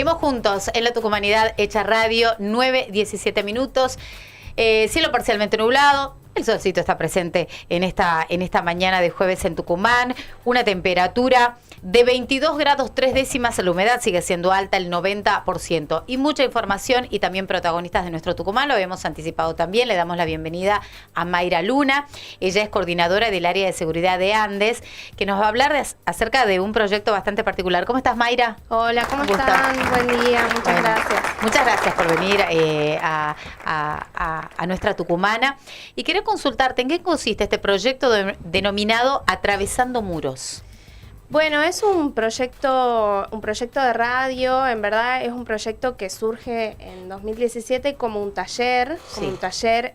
Seguimos juntos en la Tucumanidad Hecha Radio, 9:17 minutos. Cielo parcialmente nublado. El solcito está presente en esta mañana de jueves en Tucumán. Una temperatura de 22 grados 3 décimas. La humedad sigue siendo alta, el 90%. Y mucha información y también protagonistas de nuestro Tucumán. Lo habíamos anticipado también. Le damos la bienvenida a Mayra Luna. Ella es coordinadora del área de seguridad de Andes, que nos va a hablar acerca de un proyecto bastante particular. ¿Cómo estás, Mayra? Hola, ¿cómo están? Buen día, muchas gracias. Muchas gracias por venir a nuestra Tucumana. Y quiero consultarte, ¿en qué consiste este proyecto denominado Atravesando Muros? Bueno, es un proyecto de radio. En verdad es un proyecto que surge en 2017 como un taller,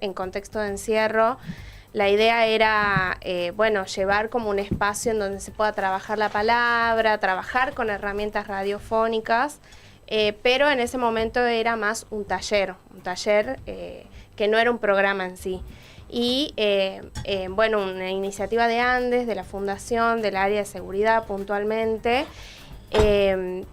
en contexto de encierro. La idea era, llevar como un espacio en donde se pueda trabajar la palabra, trabajar con herramientas radiofónicas, pero en ese momento era más un taller que no era un programa en sí. Y una iniciativa de Andes, de la Fundación, del área de seguridad puntualmente, que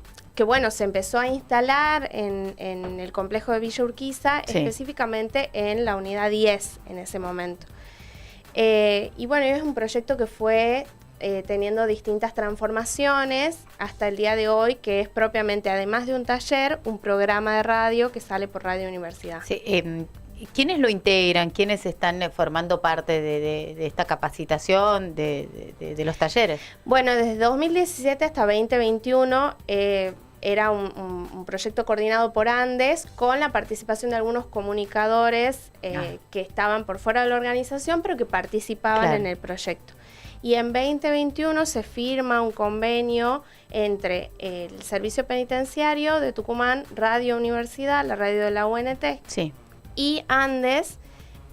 se empezó a instalar en el complejo de Villa Urquiza, específicamente en la unidad 10 en ese momento. Es un proyecto que fue teniendo distintas transformaciones hasta el día de hoy, que es propiamente, además de un taller, un programa de radio que sale por Radio Universidad. Sí, ¿quiénes lo integran? ¿Quiénes están formando parte de esta capacitación, de los talleres? Bueno, desde 2017 hasta 2021 era un proyecto coordinado por Andes con la participación de algunos comunicadores que estaban por fuera de la organización, pero que participaban en el proyecto. Y en 2021 se firma un convenio entre el Servicio Penitenciario de Tucumán, Radio Universidad, la radio de la UNT, y Andes,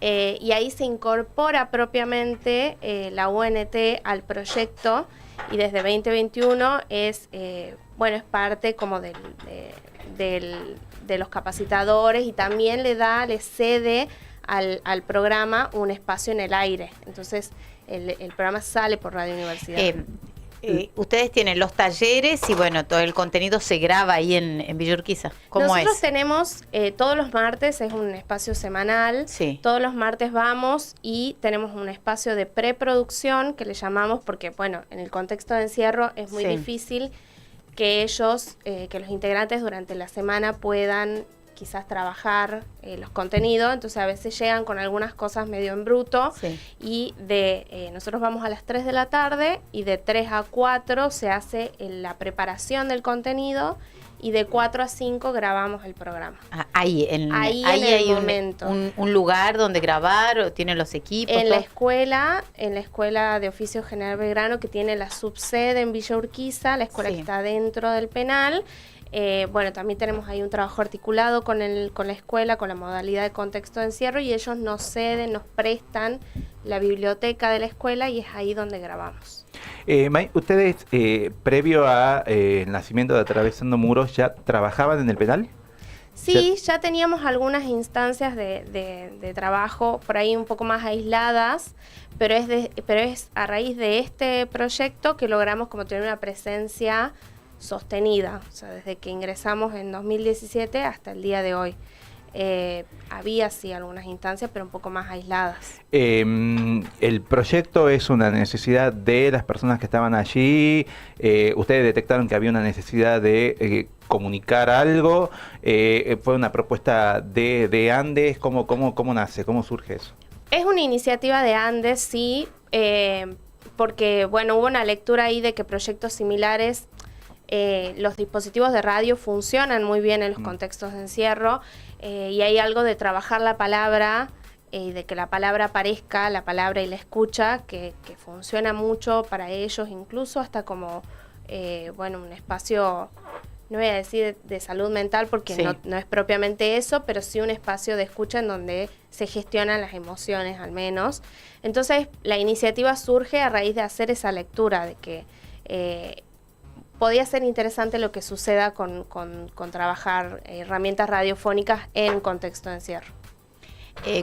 y ahí se incorpora propiamente la UNT al proyecto, y desde 2021 es parte como de los capacitadores, y también le cede al programa un espacio en el aire. Entonces el programa sale por Radio Universidad. Ustedes tienen los talleres y todo el contenido se graba ahí en Villa Urquiza. ¿Cómo Nosotros es? tenemos todos los martes, es un espacio semanal. Todos los martes vamos y tenemos un espacio de preproducción que le llamamos, porque en el contexto de encierro es muy difícil que que los integrantes durante la semana puedan quizás trabajar los contenidos, entonces a veces llegan con algunas cosas medio en bruto, y nosotros vamos a las 3 de la tarde, y de 3 a 4 se hace la preparación del contenido, y de 4 a 5 grabamos el programa. Ahí hay un lugar donde grabar, o tienen los equipos. En la escuela de Oficio General Belgrano, que tiene la subsede en Villa Urquiza, la escuela que está dentro del penal. También tenemos ahí un trabajo articulado con la escuela, con la modalidad de contexto de encierro, y ellos nos prestan la biblioteca de la escuela, y es ahí donde grabamos. ¿Ustedes, previo al nacimiento de Atravesando Muros, ya trabajaban en el penal? Sí, ya teníamos algunas instancias de trabajo por ahí un poco más aisladas, pero es a raíz de este proyecto que logramos como tener una presencia sostenida, o sea, desde que ingresamos en 2017 hasta el día de hoy. Había sí algunas instancias, pero un poco más aisladas. El proyecto es una necesidad de las personas que estaban allí. Ustedes detectaron que había una necesidad de comunicar algo. Fue una propuesta de Andes. ¿Cómo nace? ¿Cómo surge eso? Es una iniciativa de Andes, sí, porque hubo una lectura ahí de que proyectos similares, los dispositivos de radio funcionan muy bien en los contextos de encierro, y hay algo de trabajar la palabra, de que la palabra aparezca, la palabra y la escucha, que funciona mucho para ellos, incluso hasta como un espacio, no voy a decir de salud mental, porque no es propiamente eso, pero sí un espacio de escucha en donde se gestionan las emociones, al menos. Entonces la iniciativa surge a raíz de hacer esa lectura, de que podía ser interesante lo que suceda con trabajar herramientas radiofónicas en contexto de encierro.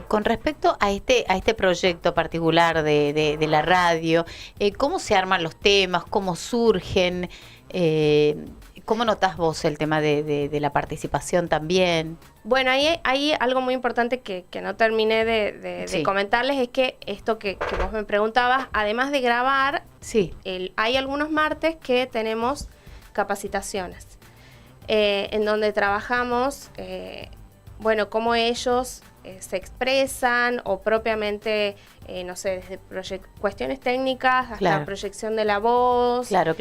Con respecto a este proyecto particular de la radio, ¿cómo se arman los temas? ¿Cómo surgen? ¿Cómo notás vos el tema de la participación también? Bueno, hay algo muy importante que no terminé de comentarles, es que esto que vos me preguntabas, además de grabar, hay algunos martes que tenemos capacitaciones, en donde trabajamos, cómo ellos se expresan o propiamente, no sé, desde cuestiones técnicas hasta proyección de la voz. Claro.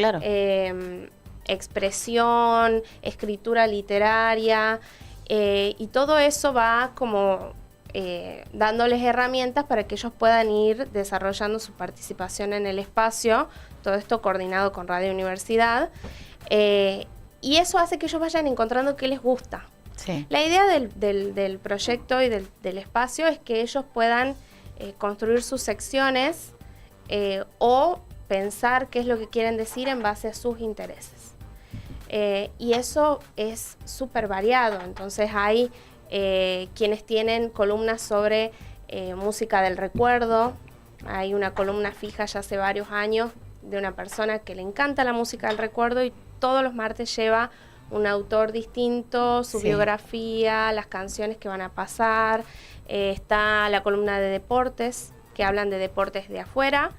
Expresión, escritura literaria, y todo eso va como dándoles herramientas para que ellos puedan ir desarrollando su participación en el espacio, todo esto coordinado con Radio Universidad, y eso hace que ellos vayan encontrando qué les gusta. Sí. La idea del proyecto y del espacio es que ellos puedan construir sus secciones o pensar qué es lo que quieren decir en base a sus intereses. Y eso es súper variado. Entonces hay quienes tienen columnas sobre música del recuerdo. Hay una columna fija ya hace varios años de una persona que le encanta la música del recuerdo y todos los martes lleva un autor distinto, su biografía, las canciones que van a pasar. Está la columna de deportes, que hablan de deportes de afuera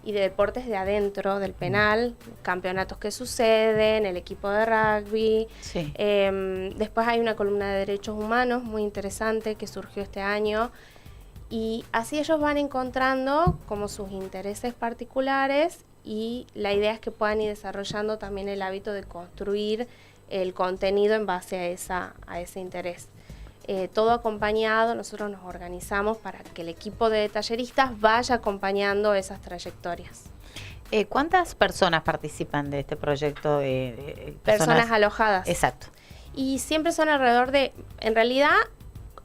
y de deportes de adentro del penal, campeonatos que suceden, el equipo de rugby. Sí. Después hay una columna de derechos humanos muy interesante que surgió este año. Y así ellos van encontrando como sus intereses particulares, y la idea es que puedan ir desarrollando también el hábito de construir el contenido en base a ese interés. Todo acompañado, nosotros nos organizamos para que el equipo de talleristas vaya acompañando esas trayectorias. ¿Cuántas personas participan de este proyecto? Personas alojadas. Exacto. Y siempre son alrededor de, en realidad,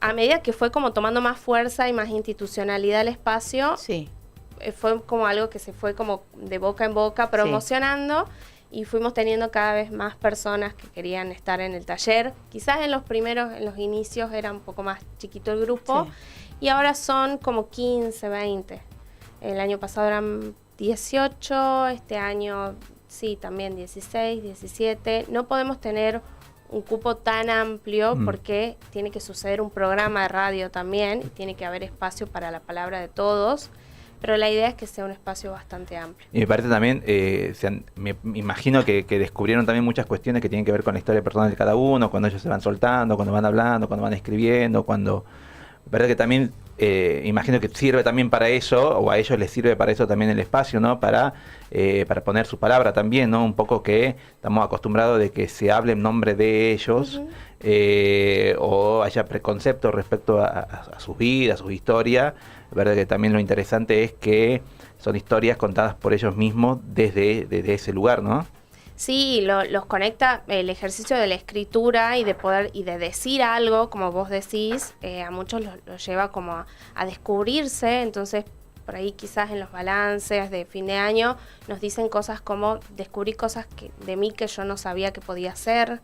a medida que fue como tomando más fuerza y más institucionalidad el espacio, fue como algo que se fue como de boca en boca promocionando. Y fuimos teniendo cada vez más personas que querían estar en el taller. Quizás en los inicios era un poco más chiquito el grupo, y ahora son como 15, 20. El año pasado eran 18, este año también 16, 17. No podemos tener un cupo tan amplio porque tiene que suceder un programa de radio también, y tiene que haber espacio para la palabra de todos. Pero la idea es que sea un espacio bastante amplio. Y me parece también, me imagino que descubrieron también muchas cuestiones que tienen que ver con la historia personal de cada uno, cuando ellos se van soltando, cuando van hablando, cuando van escribiendo, Me parece que también, imagino que sirve también para eso, o a ellos les sirve para eso también el espacio, ¿no? Para poner su palabra también, ¿no? Un poco que estamos acostumbrados de que se hable en nombre de ellos, o haya preconceptos respecto a sus vidas, a sus historias. Verdad que también lo interesante es que son historias contadas por ellos mismos desde ese lugar, ¿no? Sí, los conecta el ejercicio de la escritura y de poder y de decir algo, como vos decís, a muchos los lleva como a descubrirse. Entonces, por ahí quizás en los balances de fin de año nos dicen cosas como: descubrí cosas de mí que yo no sabía que podía hacer,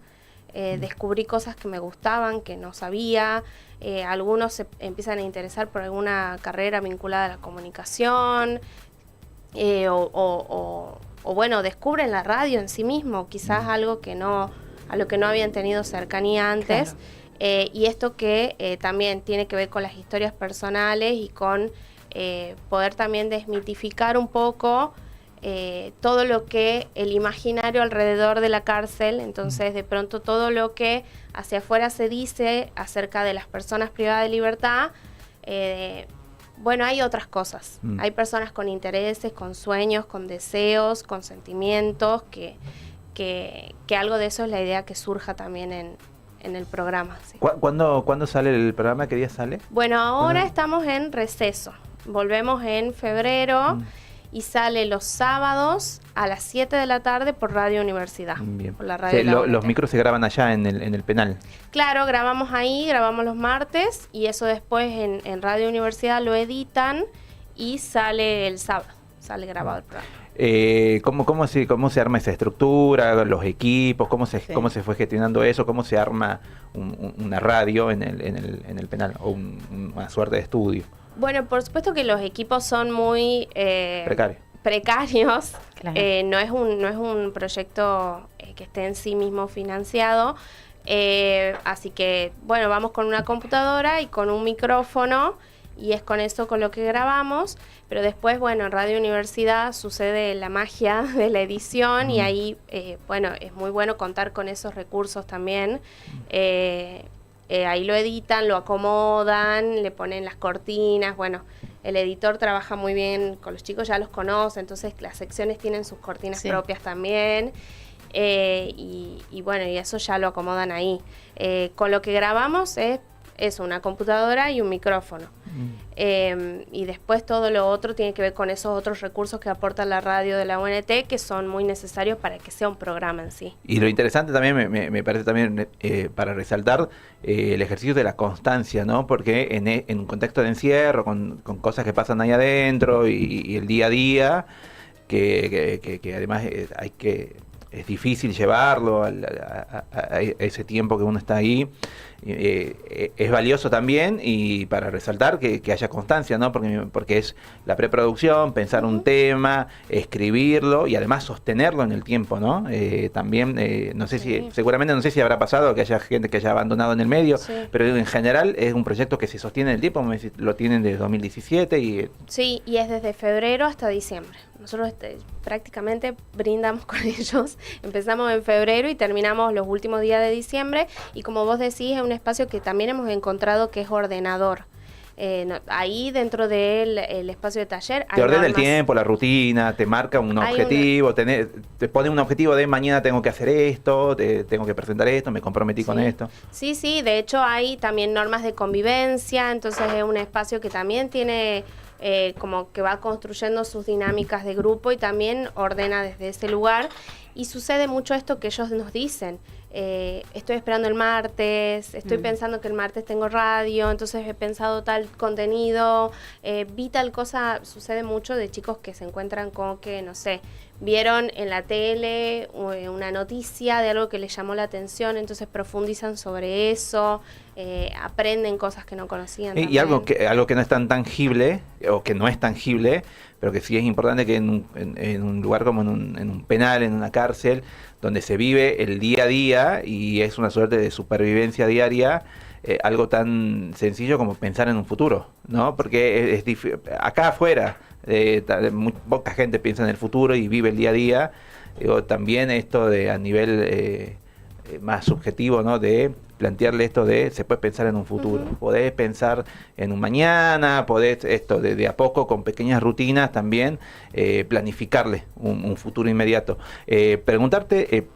descubrí cosas que me gustaban, que no sabía. Algunos se empiezan a interesar por alguna carrera vinculada a la comunicación, o bueno, descubren la radio en sí mismo, quizás algo a lo que no habían tenido cercanía antes. Claro. Y esto que también tiene que ver con las historias personales y con poder también desmitificar un poco todo lo que el imaginario alrededor de la cárcel. Entonces, de pronto, todo lo que hacia afuera se dice acerca de las personas privadas de libertad, hay otras cosas. Hay personas con intereses, con sueños, con deseos, con sentimientos, que algo de eso es la idea que surja también en el programa. Sí. ¿Cuándo sale el programa? ¿Qué día sale? Bueno, ahora estamos en receso. Volvemos en febrero. Y sale los sábados a las 7 de la tarde por Radio Universidad. Bien. Por la radio los micros se graban allá en el penal. Claro, grabamos ahí, grabamos los martes, y eso después en Radio Universidad lo editan y sale el sábado, sale grabado el programa. ¿Cómo se arma esa estructura, los equipos? ¿Cómo se fue gestionando eso? ¿Cómo se arma una radio en el penal, o una suerte de estudio? Bueno, por supuesto que los equipos son muy precarios. Claro. No es un proyecto que esté en sí mismo financiado. Así que, bueno, vamos con una computadora y con un micrófono, y es con eso con lo que grabamos, pero después, bueno, en Radio Universidad sucede la magia de la edición y ahí, bueno, es muy bueno contar con esos recursos también. Ahí lo editan, lo acomodan, le ponen las cortinas, bueno, el editor trabaja muy bien con los chicos, ya los conoce, entonces las secciones tienen sus cortinas propias también. Y bueno, y eso ya lo acomodan ahí. Con lo que grabamos es eso, una computadora y un micrófono. Y después todo lo otro tiene que ver con esos otros recursos que aporta la radio de la UNT, que son muy necesarios para que sea un programa en sí. Y lo interesante también, me parece también para resaltar el ejercicio de la constancia, ¿no? Porque en un contexto de encierro, con cosas que pasan ahí adentro y el día a día, que además es difícil llevarlo a ese tiempo que uno está ahí. Es valioso también, y para resaltar que haya constancia, ¿no? Porque es la preproducción, pensar un tema, escribirlo y además sostenerlo en el tiempo, ¿no? También, no sé si, seguramente no sé si habrá pasado que haya gente que haya abandonado en el medio, pero en general es un proyecto que se sostiene en el tiempo, lo tienen desde 2017 y... Sí, y es desde febrero hasta diciembre. Nosotros prácticamente brindamos con ellos. Empezamos en febrero y terminamos los últimos días de diciembre. Y como vos decís, es un espacio que también hemos encontrado que es ordenador. Ahí dentro del espacio de taller... Te ordena el tiempo, la rutina, te marca un objetivo, te pone un objetivo de mañana tengo que hacer esto, tengo que presentar esto, me comprometí con esto. Sí, sí, de hecho hay también normas de convivencia, entonces es un espacio que también tiene... como que va construyendo sus dinámicas de grupo y también ordena desde ese lugar. Y sucede mucho esto que ellos nos dicen. Estoy esperando el martes, estoy pensando que el martes tengo radio, entonces he pensado tal contenido, vi tal cosa. Sucede mucho de chicos que se encuentran con que, no sé, vieron en la tele una noticia de algo que les llamó la atención, entonces profundizan sobre eso, aprenden cosas que no conocían. Y algo que no es tan tangible, o que no es tangible, pero que sí es importante, que en un lugar como en un penal, en una cárcel, donde se vive el día a día y es una suerte de supervivencia diaria, algo tan sencillo como pensar en un futuro, ¿no? Porque acá afuera muy poca gente piensa en el futuro y vive el día a día. También esto de a nivel más subjetivo, ¿no? De plantearle esto de se puede pensar en un futuro, podés pensar en un mañana, podés esto de a poco con pequeñas rutinas también planificarle un futuro inmediato. Preguntarte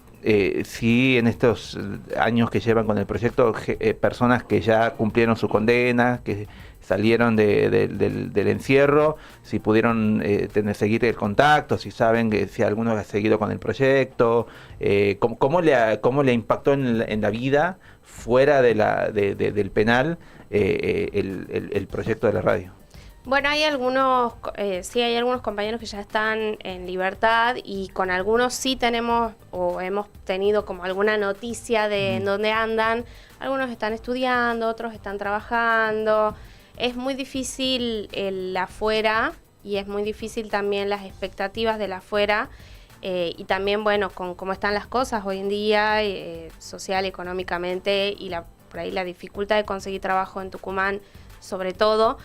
si en estos años que llevan con el proyecto, personas que ya cumplieron su condena, que salieron del encierro, si pudieron seguir el contacto, si saben si alguno ha seguido con el proyecto, cómo le impactó en la vida fuera del penal el proyecto de la radio. Bueno, hay algunos compañeros que ya están en libertad, y con algunos sí tenemos o hemos tenido como alguna noticia de en dónde andan. Algunos están estudiando, otros están trabajando. Es muy difícil el afuera, y es muy difícil también las expectativas del afuera, y también, bueno, con cómo están las cosas hoy en día, social, económicamente, y por ahí la dificultad de conseguir trabajo en Tucumán, sobre todo.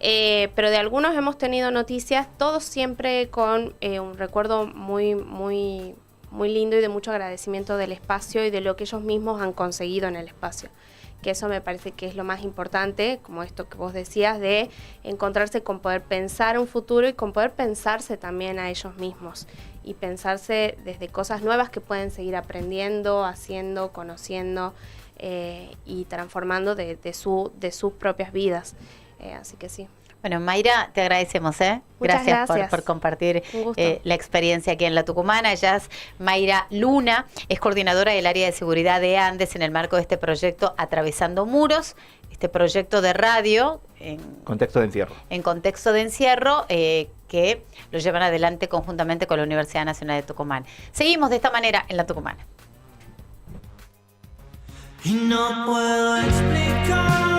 Pero de algunos hemos tenido noticias, todos siempre con un recuerdo muy, muy, muy lindo y de mucho agradecimiento del espacio y de lo que ellos mismos han conseguido en el espacio. Que eso me parece que es lo más importante, como esto que vos decías, de encontrarse con poder pensar un futuro y con poder pensarse también a ellos mismos y pensarse desde cosas nuevas que pueden seguir aprendiendo, haciendo, conociendo y transformando de sus propias vidas. Así que sí. Bueno, Mayra, te agradecemos, Gracias por compartir la experiencia aquí en La Tucumana. Ella es Mayra Luna, es coordinadora del área de seguridad de Andes en el marco de este proyecto Atravesando Muros, este proyecto de radio en contexto de encierro. En contexto de encierro, que lo llevan adelante conjuntamente con la Universidad Nacional de Tucumán. Seguimos de esta manera en La Tucumana. Y no puedo explicar